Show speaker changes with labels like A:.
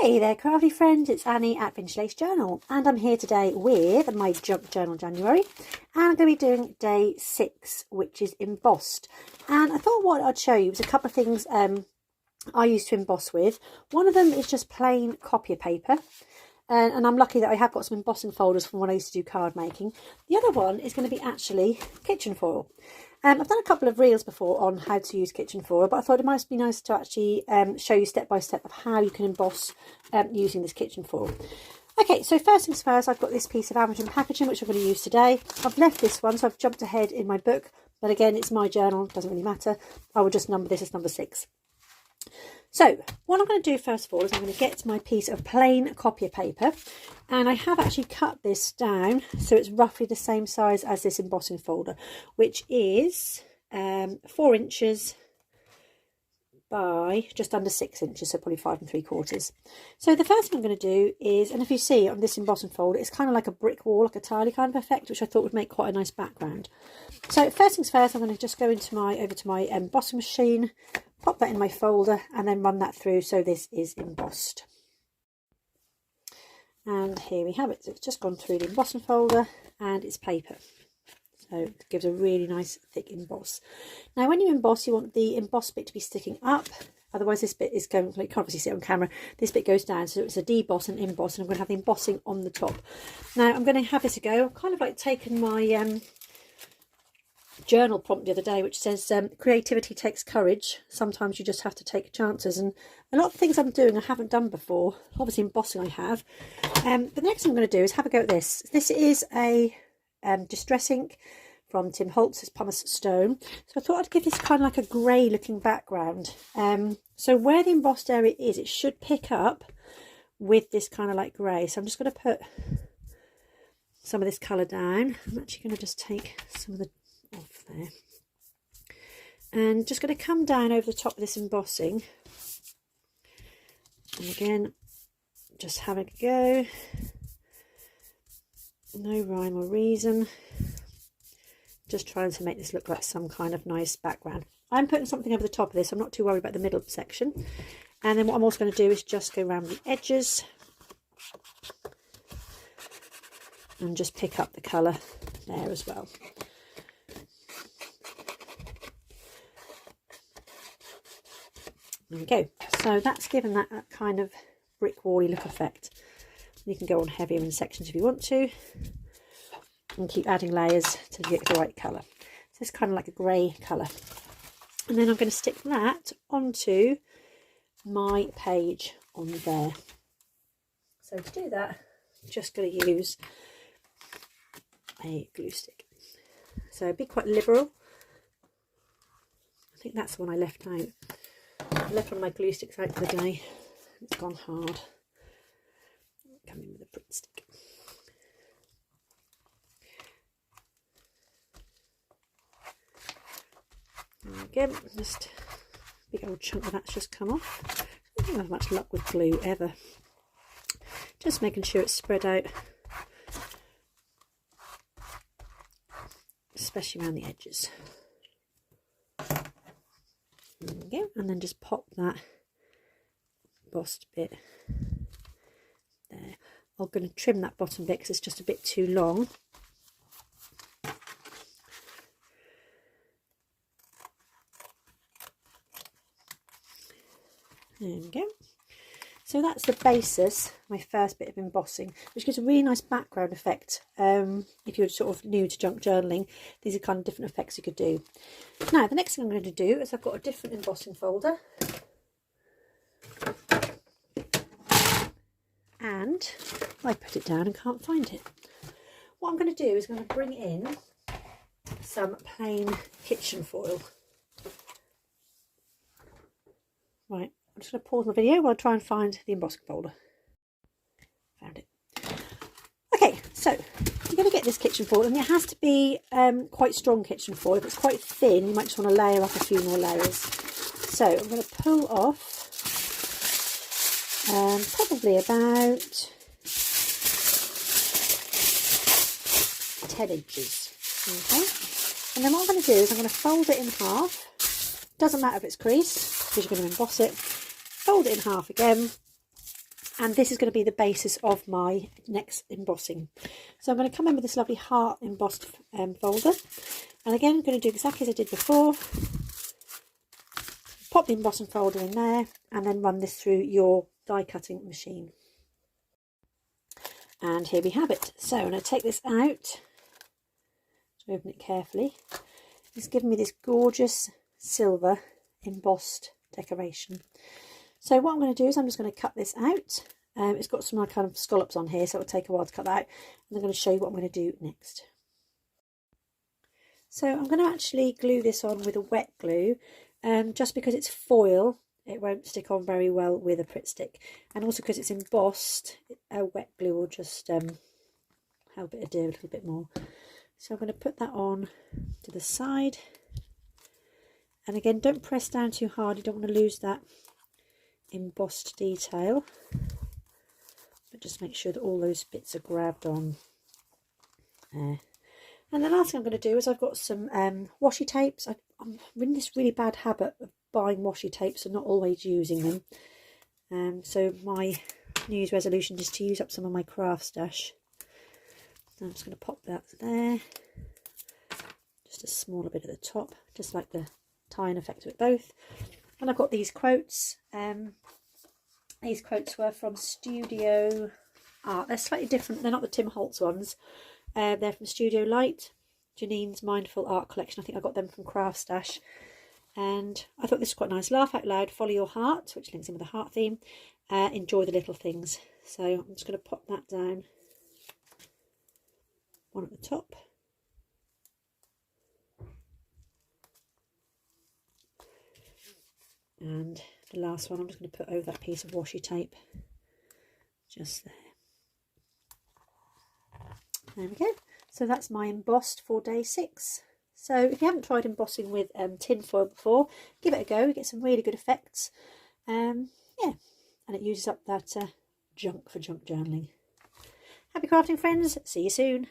A: Hey there crafty friends, it's Annie at Vintage Lace Journal and I'm here today with my junk journal January and I'm going to be doing day 6, which is embossed. And I thought what I'd show you was a couple of things I used to emboss with. One of them is just plain copier paper and I'm lucky that I have got some embossing folders from when I used to do card making. The other one is going to be actually kitchen foil. I've done a couple of reels before on how to use kitchen foil, but I thought it might be nice to actually show you step by step of how you can emboss using this kitchen foil. Okay, so first things first, I've got this piece of Amazon packaging which I'm going to use today. I've left this one, so I've jumped ahead in my book, but again, it's my journal, doesn't really matter. I will just number this as number 6. So what I'm going to do first of all is I'm going to get my piece of plain copier paper, and I have actually cut this down so it's roughly the same size as this embossing folder, which is 4 inches by just under 6 inches, so probably 5 3/4. So the first thing I'm going to do is, and if you see on this embossing folder, it's kind of like a brick wall, like a tiley kind of effect, which I thought would make quite a nice background. So first things first, I'm going to just go into over to my embossing machine, pop that in my folder and then run that through so this is embossed. And here we have it. So it's just gone through the embossing folder and it's paper. So it gives a really nice thick emboss. Now when you emboss, you want the emboss bit to be sticking up. Otherwise this bit is going, you can't obviously see it on camera, this bit goes down. So it's a deboss and emboss, and I'm going to have the embossing on the top. Now I'm going to have this a go. I've kind of like taken my journal prompt the other day, which says creativity takes courage. Sometimes you just have to take chances, and a lot of things I'm doing I haven't done before. Obviously embossing I have. But the next thing I'm going to do is have a go at this. This is a distress ink from Tim Holtz's Pumice Stone. So I thought I'd give this kind of like a grey looking background. So where the embossed area is, it should pick up with this kind of like grey. So I'm just going to put some of this colour down. I'm actually going to just take some of the off there and just going to come down over the top of this embossing, and again just having a go, no rhyme or reason, just trying to make this look like some kind of nice background. I'm putting something over the top of this, I'm not too worried about the middle section. And then what I'm also going to do is just go around the edges and just pick up the colour there as well. There we go. So that's given that kind of brick wall-y look effect. You can go on heavier in sections if you want to, and keep adding layers to get the right colour. So it's kind of like a grey colour. And then I'm going to stick that onto my page on there. So to do that, I'm just going to use a glue stick. So be quite liberal. I think that's the one I left out. I left one of my glue sticks out for the day. It's gone hard. Come in with a Pritt stick. Again, just a big old chunk of that's just come off. I don't have much luck with glue ever. Just making sure it's spread out, especially around the edges. There we go, and then just pop that embossed bit there. I'm going to trim that bottom bit because it's just a bit too long. There we go. So that's the basis, my first bit of embossing, which gives a really nice background effect. If you're sort of new to junk journaling, these are kind of different effects you could do. Now, the next thing I'm going to do is I've got a different embossing folder. And I put it down and can't find it. What I'm going to do is I'm going to bring in some plain kitchen foil. Right. I'm just going to pause my video while I try and find the embossing folder. Found it. Okay, so you're going to get this kitchen foil, and it has to be quite strong kitchen foil. If it's quite thin, you might just want to layer up a few more layers. So I'm going to pull off probably about 10 inches. Okay, and then what I'm going to do is I'm going to fold it in half. Doesn't matter if it's creased because you're going to emboss it. Fold it in half again, and this is going to be the basis of my next embossing. So I'm going to come in with this lovely heart embossed folder, and again I'm going to do exactly as I did before. Pop the embossing folder in there and then run this through your die cutting machine. And here we have it. So I'm going to take this out, open it carefully. It's given me this gorgeous silver embossed decoration. So what I'm going to do is I'm just going to cut this out. It's got some kind of scallops on here, so it'll take a while to cut that out. And I'm going to show you what I'm going to do next. So I'm going to actually glue this on with a wet glue, just because it's foil. It won't stick on very well with a Pritt stick, and also because it's embossed, a wet glue will just help it adhere a little bit more. So I'm going to put that on to the side, and again, don't press down too hard, you don't want to lose that embossed detail, but just make sure that all those bits are grabbed on there. And the last thing I'm going to do is I've got some washi tapes. I'm in this really bad habit of buying washi tapes and not always using them. So my New Year's resolution is to use up some of my craft stash. So I'm just going to pop that there. Just a smaller bit at the top, just like the tie-in effect of it both. And I've got these quotes. These quotes were from Studio Art. They're slightly different. They're not the Tim Holtz ones. They're from Studio Light, Janine's Mindful Art Collection. I think I got them from Craft Stash. And I thought this was quite nice. Laugh out loud, follow your heart, which links in with the heart theme. Enjoy the little things. So I'm just going to pop that down. One at the top. And the last one I'm just going to put over that piece of washi tape. Just there. There we go. So that's my embossed for day 6. So if you haven't tried embossing with tin foil before, give it a go. You get some really good effects. Yeah, and it uses up that junk for junk journaling. Happy crafting, friends. See you soon.